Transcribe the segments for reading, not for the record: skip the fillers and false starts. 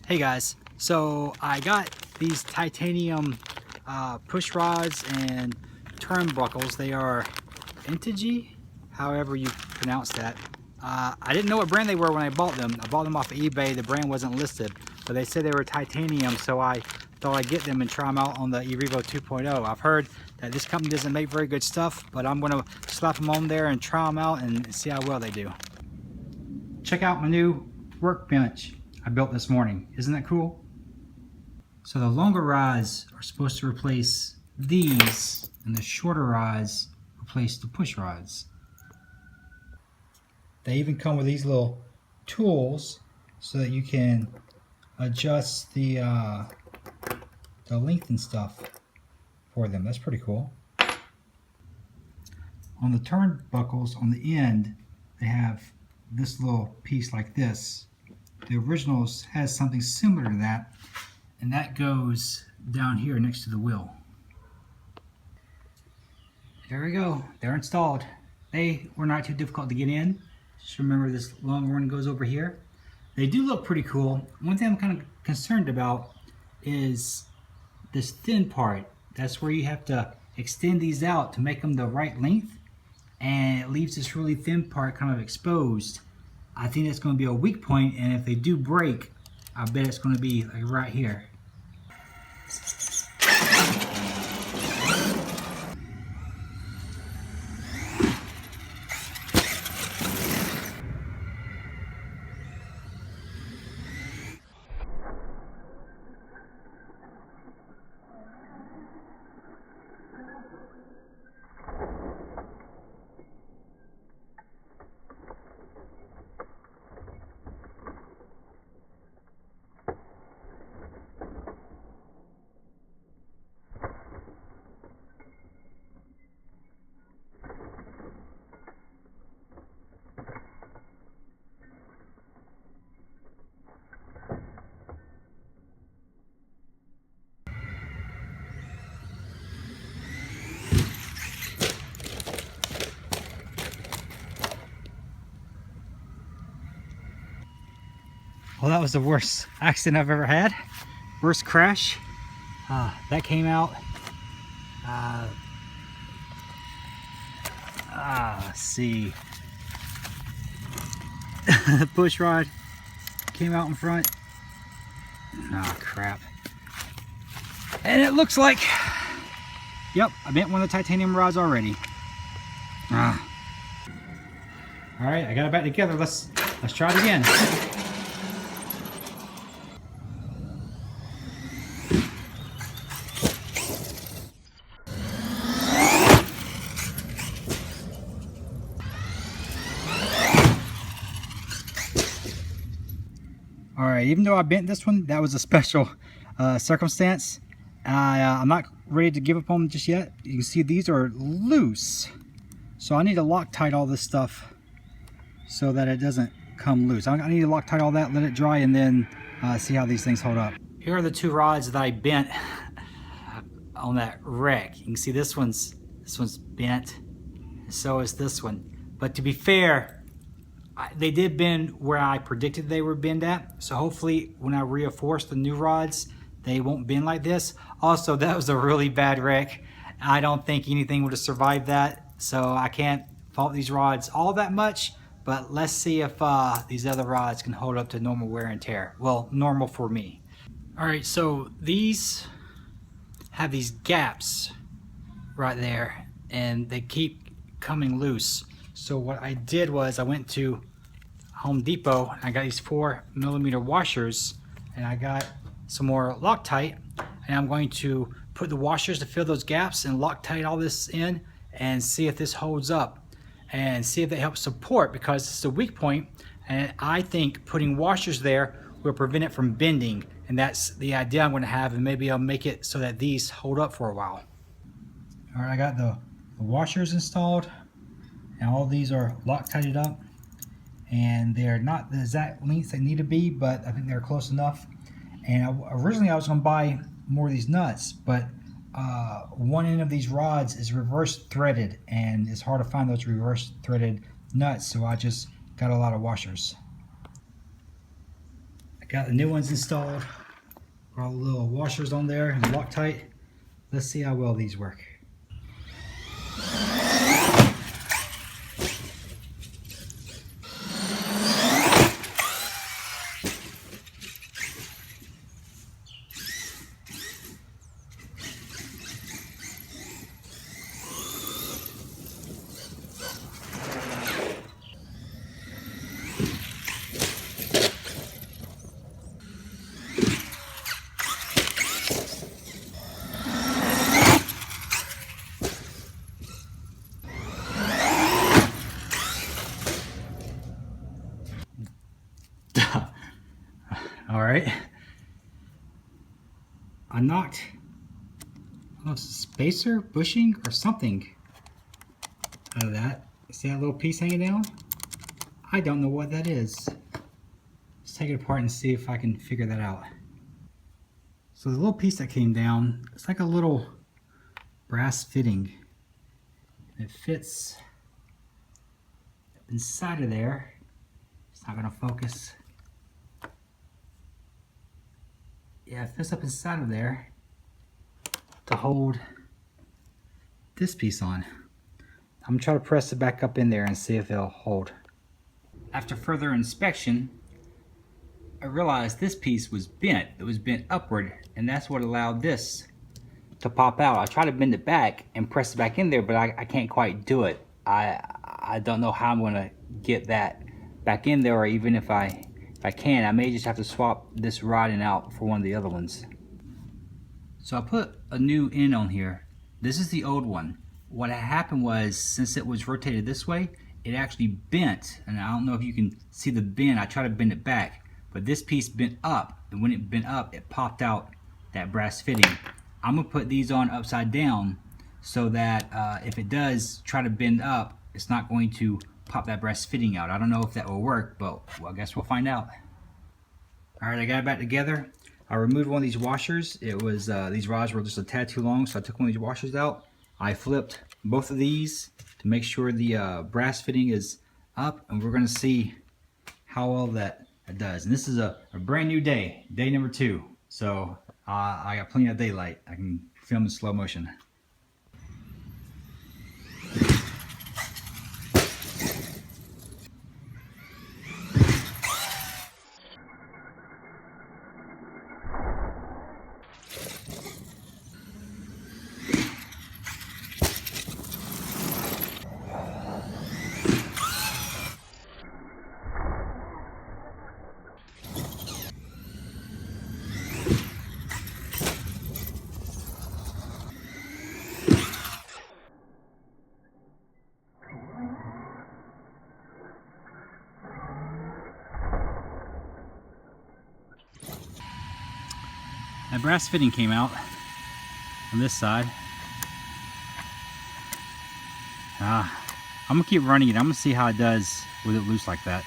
Hey guys, so I got these titanium push rods and turnbuckles. They are Integy, however you pronounce that. I didn't know what brand they were when I bought them. I bought them off of eBay. The brand wasn't listed, but they said they were titanium, so I thought I'd get them and try them out on the E Revo 2.0. I've heard that this company doesn't make very good stuff, but I'm gonna slap them on there and try them out and see how well they do. Check out my new workbench I built this morning. Isn't that cool? So the longer rods are supposed to replace these, and the shorter rods replace the push rods. They even come with these little tools so that you can adjust the length and stuff for them. That's pretty cool. On the turnbuckles on the end, they have this little piece like this. The originals has something similar to that, and that goes down here next to the wheel. There we go. They're installed. They were not too difficult to get in. Just remember this long one goes over here. They do look pretty cool. One thing I'm kind of concerned about is this thin part. That's where you have to extend these out to make them the right length, and it leaves this really thin part kind of exposed. I think that's going to be a weak point, and if they do break, I bet it's going to be like right here. Well, that was the worst accident I've ever had. Worst crash. That came out. Let's see. The push rod came out in front. Oh, crap. And it looks like, yep, I bent one of the titanium rods already. All right, I got it back together. Let's try it again. All right, even though I bent this one, that was a special circumstance. I'm not ready to give up on them just yet. You can see these are loose. So I need to Loctite all this stuff so that it doesn't come loose. I need to Loctite all that, let it dry, and then see how these things hold up. Here are the two rods that I bent on that wreck. You can see this one's bent, and so is this one. But to be fair, they did bend where I predicted they would bend at. So hopefully when I reinforce the new rods, they won't bend like this. Also, that was a really bad wreck. I don't think anything would have survived that. So I can't fault these rods all that much, but let's see if these other rods can hold up to normal wear and tear. Well, normal for me. All right, so these have these gaps right there, and they keep coming loose. So what I did was I went to Home Depot and I got these 4mm washers, and I got some more Loctite, and I'm going to put the washers to fill those gaps and Loctite all this in and see if this holds up and see if they help support, because it's a weak point, and I think putting washers there will prevent it from bending, and that's the idea I'm going to have, and maybe I'll make it so that these hold up for a while. All right, I got the washers installed, and all these are Loctited up, and they're not the exact length they need to be, but I think they're close enough. And originally I was going to buy more of these nuts, but one end of these rods is reverse threaded, and it's hard to find those reverse threaded nuts, so I just got a lot of washers. I Got the new ones installed. All the little washers on there and Loctite. Let's see how well these work. All right. I knocked, I don't know if it's a spacer, bushing, or something out of that. See that little piece hanging down? I don't know what that is. Let's take it apart and see if I can figure that out. So the little piece that came down, it's like a little brass fitting. It fits inside of there. It's not going to focus. Yeah, it fits up inside of there to hold this piece on. I'm going to try to press it back up in there and see if it'll hold. After further inspection, I realized this piece was bent. It was bent upward, and that's what allowed this to pop out. I tried to bend it back and press it back in there, but I can't quite do it. I don't know how I'm going to get that back in there, or even if I can, I may just have to swap this rodding out for one of the other ones. So I put a new end on here. This is the old one. What happened was, since it was rotated this way, it actually bent, and I don't know if you can see the bend. I tried to bend it back, but this piece bent up, and when it bent up, it popped out that brass fitting. I'm gonna put these on upside down so that if it does try to bend up, it's not going to pop that brass fitting out. I don't know if that will work, but well, I guess we'll find out. All right, I got it back together. I removed one of these washers. It was these rods were just a tad too long, so I took one of these washers out. I flipped both of these to make sure the brass fitting is up, and we're gonna see how well that does. And this is a brand new day, day number 2. So I got plenty of daylight. I can film in slow motion. That brass fitting came out on this side. I'm gonna keep running it. I'm gonna see how it does with it loose like that.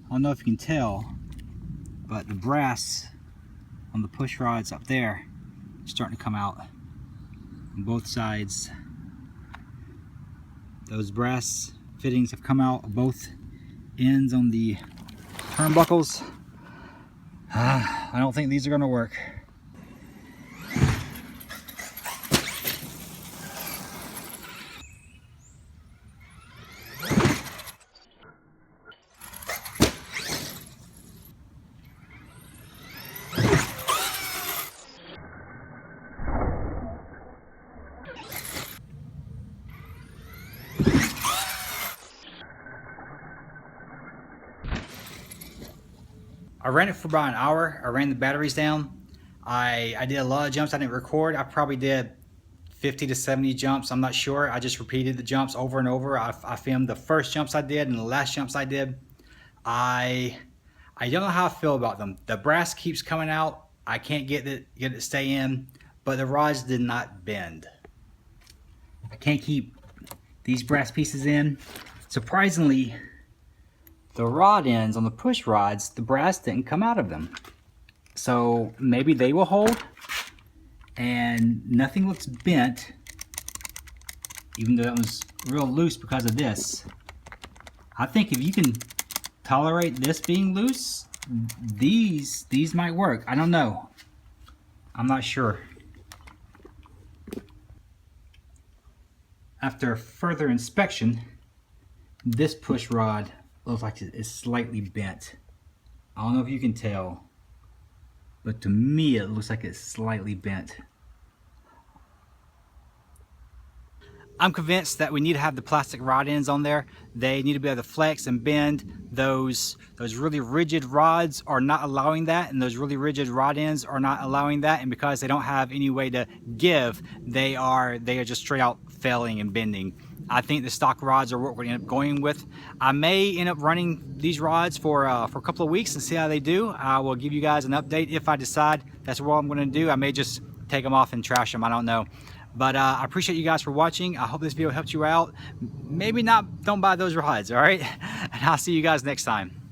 I don't know if you can tell, but the brass on the push rods up there is starting to come out on both sides. Those brass fittings have come out of both ends on the turnbuckles. I don't think these are going to work. I ran it for about an hour. I ran the batteries down. I did a lot of jumps I didn't record. I probably did 50 to 70 jumps. I'm not sure. I just repeated the jumps over and over. I filmed the first jumps I did and the last jumps I did. I I don't know how I feel about them. The brass keeps coming out. I can't get it to stay in, but the rods did not bend. I can't keep these brass pieces in. Surprisingly, the rod ends on the push rods, the brass didn't come out of them. So maybe they will hold, and nothing looks bent, even though that was real loose because of this. I think if you can tolerate this being loose, these might work. I don't know. I'm not sure. After further inspection, this push rod looks like it's slightly bent. I don't know if you can tell, but to me it looks like it's slightly bent. I'm convinced that we need to have the plastic rod ends on there. They need to be able to flex and bend. Those really rigid rods are not allowing that, and those really rigid rod ends are not allowing that. And because they don't have any way to give, they are just straight out failing and bending. I think the stock rods are what we're going to end up going with. I may end up running these rods for a couple of weeks and see how they do. I will give you guys an update if I decide that's what I'm going to do. I may just take them off and trash them. I don't know. But I appreciate you guys for watching. I hope this video helped you out. Maybe not, don't buy those rods, all right? And I'll see you guys next time.